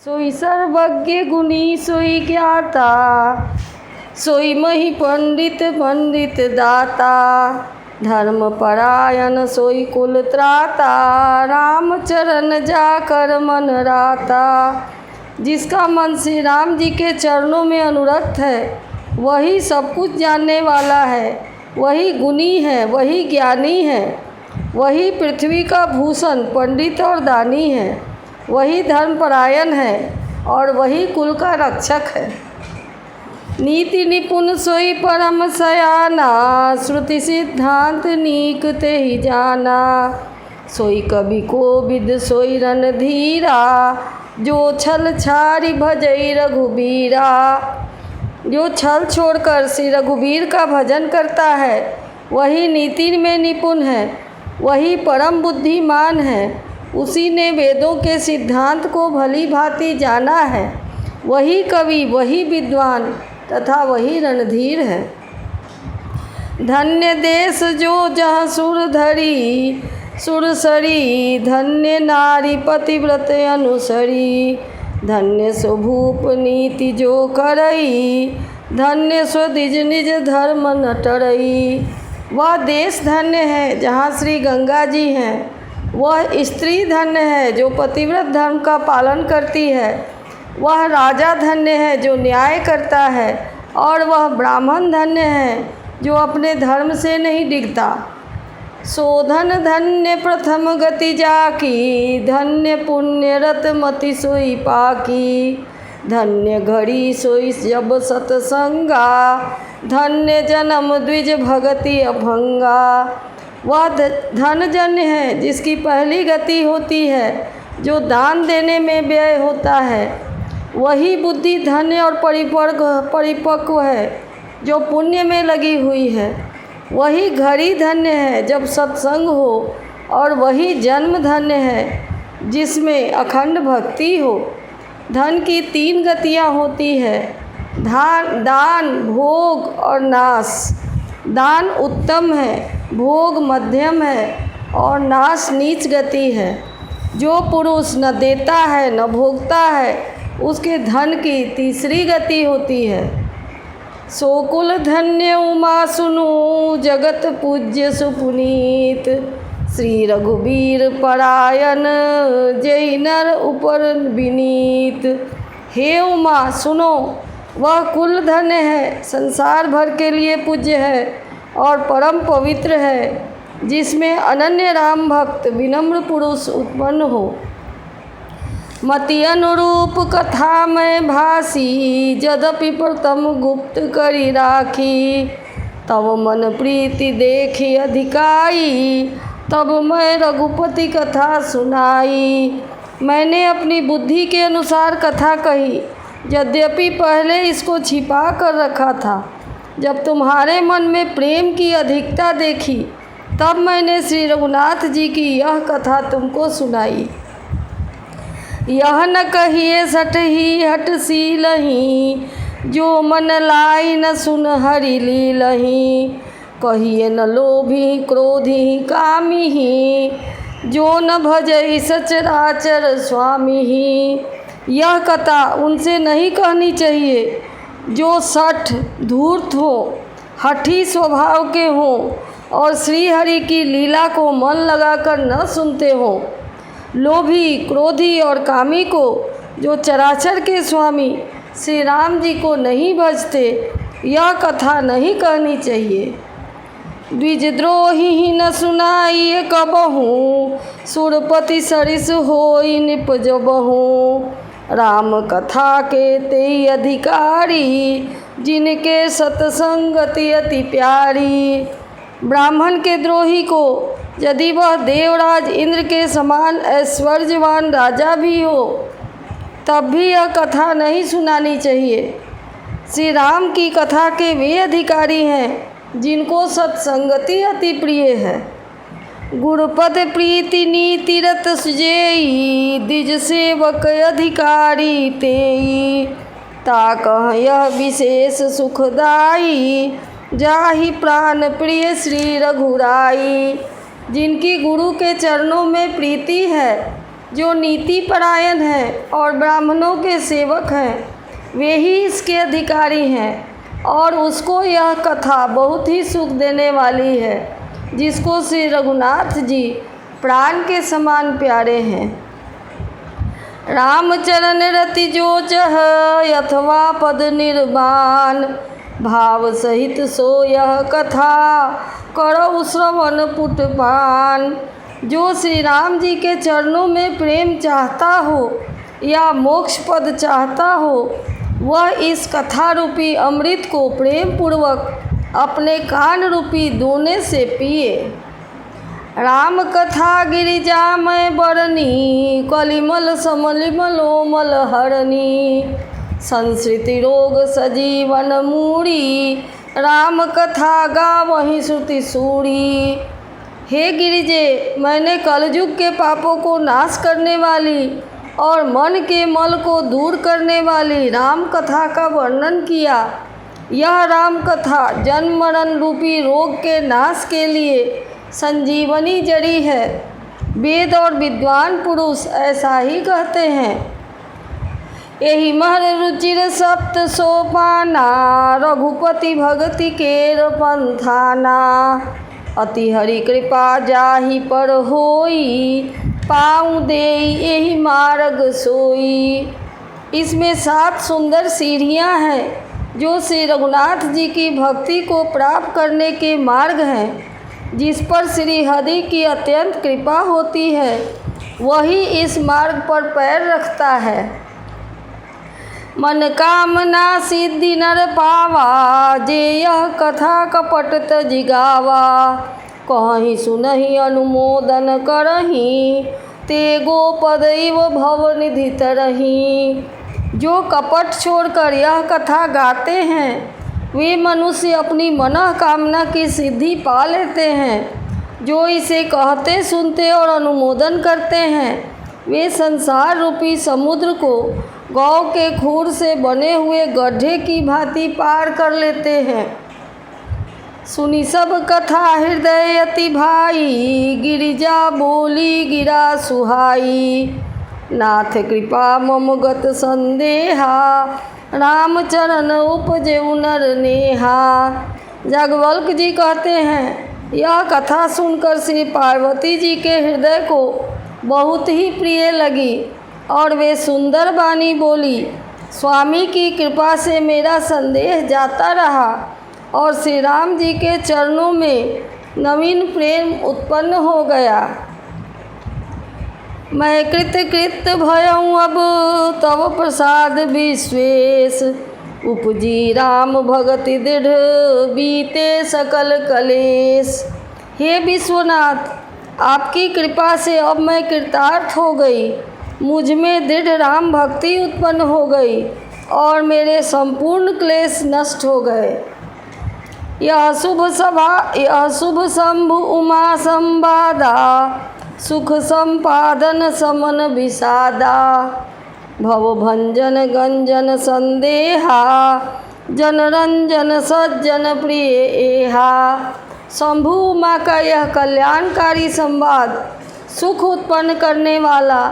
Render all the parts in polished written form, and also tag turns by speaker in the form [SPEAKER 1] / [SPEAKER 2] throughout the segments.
[SPEAKER 1] सोई सर्वज्ञ गुणी सोई ज्ञाता, सोई मही पंडित पंडित दाता। धर्म परायण सोई कुल त्राता, राम चरण जाकर मन राता। जिसका मन श्री राम जी के चरणों में अनुरक्त है वही सब कुछ जानने वाला है, वही गुणी है, वही ज्ञानी है, वही पृथ्वी का भूषण पंडित और दानी है, वही धर्मपरायण है और वही कुल का रक्षक है। नीति निपुण सोई परम सयाना, श्रुति सिद्धांत नीक ते ही जाना। सोई कवि कोविद सोई रणधीरा, जो छल छारी भजई रघुबीरा। जो छल छोड़कर श्री रघुबीर का भजन करता है वही नीति में निपुण है, वही परम बुद्धिमान है। उसी ने वेदों के सिद्धांत को भली भांति जाना है। वही कवि, वही विद्वान तथा वही रणधीर है। धन्य देश जो जहाँ सुर धरी सुरसरी, धन्य नारी पतिव्रत अनुसरी। धन्य स्वभूप नीति जो करई, धन्य स्वदिज निज धर्म न टरई। वह देश धन्य है जहाँ श्री गंगा जी हैं। वह स्त्री धन्य है जो पतिव्रत धर्म का पालन करती है। वह राजा धन्य है जो न्याय करता है और वह ब्राह्मण धन्य है जो अपने धर्म से नहीं डिगता। शोधन धन्य प्रथम गति जाकी, धन्य पुण्य रत मति सोई पाकी। धन्य घड़ी सोई जब सतसंगा, धन्य जन्म द्विज भगति अभंगा। वह धन जन्य है जिसकी पहली गति होती है, जो दान देने में व्यय होता है। वही बुद्धि धन्य और परिपक्व है जो पुण्य में लगी हुई है। वही घड़ी धन्य है जब सत्संग हो, और वही जन्म धन्य है जिसमें अखंड भक्ति हो। धन की 3 गतियाँ होती है, दान, भोग और नाश। दान उत्तम है, भोग मध्यम है और नाश नीच गति है। जो पुरुष न देता है न भोगता है उसके धन की 3री गति होती है। सोकुल धन्य उमा सुनु, जगत पूज्य सुपुनीत। श्री रघुबीर परायण, जय नर उपर विनीत। हे उमा सुनो, वह कुल धन्य है, संसार भर के लिए पूज्य है और परम पवित्र है, जिसमें अनन्य राम भक्त विनम्र पुरुष उत्पन्न हो। मति अनुरूप कथा में भासी, यद्यपि प्रथम गुप्त करी राखी। तब मन प्रीति देखी अधिकाई, तब मैं रघुपति कथा सुनाई। मैंने अपनी बुद्धि के अनुसार कथा कही, यद्यपि पहले इसको छिपा कर रखा था। जब तुम्हारे मन में प्रेम की अधिकता देखी तब मैंने श्री रघुनाथ जी की यह कथा तुमको सुनाई। यह न कहिए सटही हट सीलही, जो मन लाई न सुन हरि लीलही। कहिए न लोभी क्रोधी कामी, जो न भजई सचराचर स्वामी। यह कथा उनसे नहीं कहनी चाहिए जो सठ धूर्त हो, हठी स्वभाव के हों और श्री हरि की लीला को मन लगाकर न सुनते हों। लोभी, क्रोधी और कामी को, जो चराचर के स्वामी श्री राम जी को नहीं भजते, यह कथा नहीं कहनी चाहिए। द्विजद्रोही ही न सुनाइए कबहूँ, सुरपति सरिस होई निपजबहूँ। राम कथा के ते अधिकारी, जिनके सत्संगति अति प्यारी। ब्राह्मण के द्रोही को यदि वह देवराज इंद्र के समान ऐश्वर्यवान राजा भी हो तब भी यह कथा नहीं सुनानी चाहिए। श्री राम की कथा के वे अधिकारी हैं जिनको सत्संगति अति प्रिय है। गुरुपद प्रीति नीति रत सुजेई, द्विज सेवक अधिकारी तेई। ताकह यह विशेष सुखदाई, जाहि प्राण प्रिय श्री रघुराई। जिनकी गुरु के चरणों में प्रीति है जो नीति परायण हैं और ब्राह्मणों के सेवक हैं, वे ही इसके अधिकारी हैं। और उसको यह कथा बहुत ही सुख देने वाली है, जिसको श्री रघुनाथ जी प्राण के समान प्यारे हैं। रामचरण रति जो चह अथवा पद निर्वाण, भाव सहित सो यह कथा करौ श्रवण पुटपान। जो श्री राम जी के चरणों में प्रेम चाहता हो या मोक्ष पद चाहता हो, वह इस कथा रूपी अमृत को प्रेम पूर्वक अपने कान रूपी दोने से पिए। राम कथा गिरिजा मैं बरनी, कलिमल समलिमलोमल हरणी। संस्कृति रोग सजीवन मूढ़ी, राम कथा गावहि श्रुति सूरी। हे गिरिजे, मैंने कलयुग के पापों को नाश करने वाली और मन के मल को दूर करने वाली राम कथा का वर्णन किया। यह राम कथा जन्म मरण रूपी रोग के नाश के लिए संजीवनी जड़ी है। वेद और विद्वान पुरुष ऐसा ही कहते हैं। यही महर रुचिर सप्त सोपाना, रघुपति भगति केर पंथाना। अति हरि कृपा जाहि पर होई, पाँव देई यही मार्ग सोई। इसमें 7 सुंदर सीढ़ियाँ हैं जो श्री रघुनाथ जी की भक्ति को प्राप्त करने के मार्ग हैं। जिस पर श्री हरि की अत्यंत कृपा होती है, वही इस मार्ग पर पैर रखता है। मन कामना सिद्धि नर पावा, जे यह कथा कपट तजि गावा। कहीं सुनहि अनुमोदन करही, ते गोपद इव भव निधि तरही। जो कपट छोड़कर यह कथा गाते हैं, वे मनुष्य अपनी मनोकामना की सिद्धि पा लेते हैं। जो इसे कहते सुनते और अनुमोदन करते हैं, वे संसार रूपी समुद्र को गौ के खूर से बने हुए गड्ढे की भांति पार कर लेते हैं। सुनी सब कथा हृदय अति भाई, गिरिजा बोली गिरा सुहाई। नाथ कृपा मम गत संदेहा, रामचरण उपजे नर नेहा। याज्ञवल्क्य जी कहते हैं, यह कथा सुनकर श्री पार्वती जी के हृदय को बहुत ही प्रिय लगी और वे सुंदर वाणी बोली। स्वामी की कृपा से मेरा संदेह जाता रहा और श्री राम जी के चरणों में नवीन प्रेम उत्पन्न हो गया। मैं कृत भयऊँ अब तव प्रसाद विश्वेश, उपजी राम भगति दृढ़ बीते सकल कलेश। हे विश्वनाथ, आपकी कृपा से अब मैं कृतार्थ हो गई। मुझ में दृढ़ राम भक्ति उत्पन्न हो गई और मेरे संपूर्ण क्लेश नष्ट हो गए। यह शुभ शंभु उमा संवादा, सुख संपादन समन विषादा। भव भंजन गंजन संदेहा, जनरंजन सज्जन प्रिय एहा। शंभु उमा का यह कल्याणकारी संवाद सुख उत्पन्न करने वाला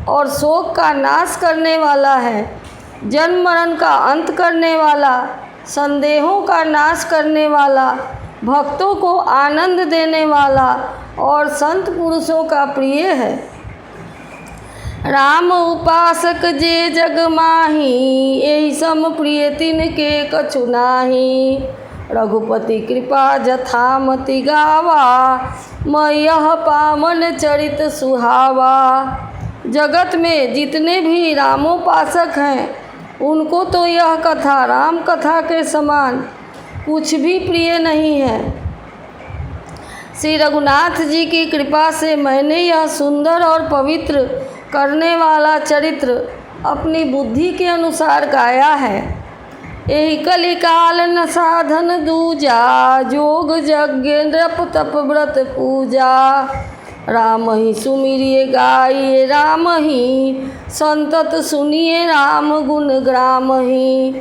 [SPEAKER 1] और शोक का नाश करने वाला है। जन्म मरण का अंत करने वाला, संदेहों का नाश करने वाला, भक्तों को आनंद देने वाला और संत पुरुषों का प्रिय है। राम उपासक जे जग माही, यही सम प्रिय तिनके कछु नाही। रघुपति कृपा जथामति गावा, मैं यह पावन चरित सुहावा। जगत में जितने भी रामोपासक हैं, उनको तो यह कथा राम कथा के समान कुछ भी प्रिय नहीं है। श्री रघुनाथ जी की कृपा से मैंने यह सुंदर और पवित्र करने वाला चरित्र अपनी बुद्धि के अनुसार गाया है। यही कलिकाल न साधन दूजा, जोग यज्ञ नृप तप व्रत पूजा। राम ही सुमिरिए गाइए राम ही, संतत सुनिए राम गुण ग्राम ही।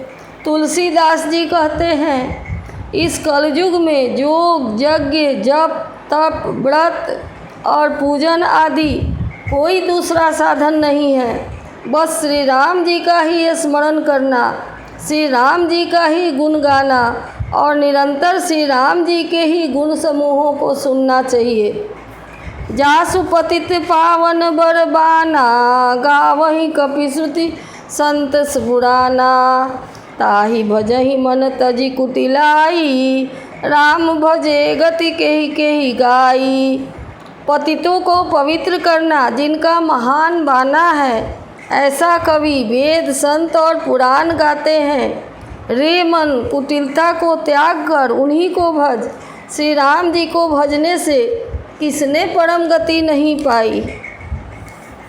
[SPEAKER 1] तुलसीदास जी कहते हैं, इस कलयुग में योग यज्ञ जप तप व्रत और पूजन आदि कोई दूसरा साधन नहीं है। बस श्री राम जी का ही स्मरण करना, श्री राम जी का ही गुण गाना और निरंतर श्री राम जी के ही गुण समूहों को सुनना चाहिए। जासु पतित पावन बरबाना, गावहि कपि श्रुति संत पुराना। ताहि भजहि मन तजि कुटिलाई, राम भजे गति केहि गाई। पतितों को पवित्र करना जिनका महान बाना है, ऐसा कवि वेद संत और पुराण गाते हैं। रे मन, कुटिलता को त्याग कर उन्हीं को भज। श्री राम जी को भजने से किसने परम गति नहीं पाई।